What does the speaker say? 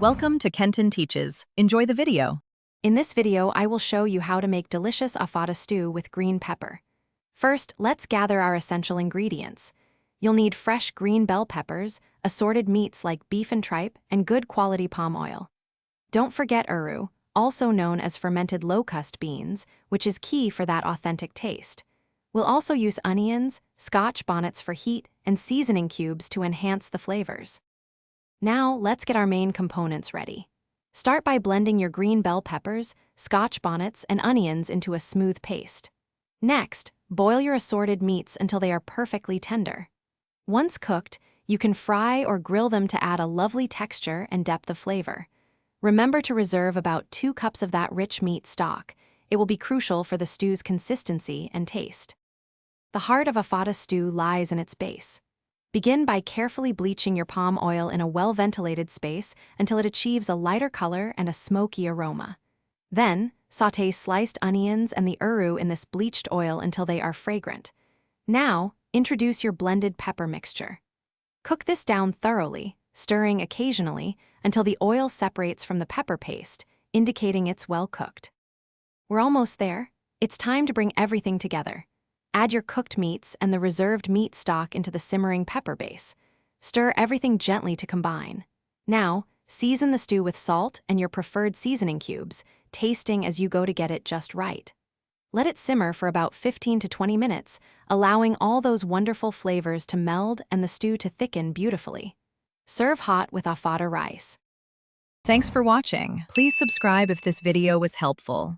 Welcome to Kenton Teaches. Enjoy the video. In this video, I will show you how to make delicious Ofada stew with green pepper. First, let's gather our essential ingredients. You'll need fresh green bell peppers, assorted meats like beef and tripe, and good quality palm oil. Don't forget uru, also known as fermented locust beans, which is key for that authentic taste. We'll also use onions, Scotch bonnets for heat, and seasoning cubes to enhance the flavors. Now, let's get our main components ready. Start by blending your green bell peppers, Scotch bonnets, and onions into a smooth paste. Next, boil your assorted meats until they are perfectly tender. Once cooked, you can fry or grill them to add a lovely texture and depth of flavor. Remember to reserve about 2 cups of that rich meat stock. It will be crucial for the stew's consistency and taste. The heart of Ofada stew lies in its base. Begin by carefully bleaching your palm oil in a well-ventilated space until it achieves a lighter color and a smoky aroma. Then, sauté sliced onions and the uru in this bleached oil until they are fragrant. Now, introduce your blended pepper mixture. Cook this down thoroughly, stirring occasionally until the oil separates from the pepper paste, indicating it's well cooked. We're almost there. It's time to bring everything together. Add your cooked meats and the reserved meat stock into the simmering pepper base. Stir everything gently to combine. Now, season the stew with salt and your preferred seasoning cubes, tasting as you go to get it just right. Let it simmer for about 15 to 20 minutes, allowing all those wonderful flavors to meld and the stew to thicken beautifully. Serve hot with Ofada rice. Thanks for watching. Please subscribe if this video was helpful.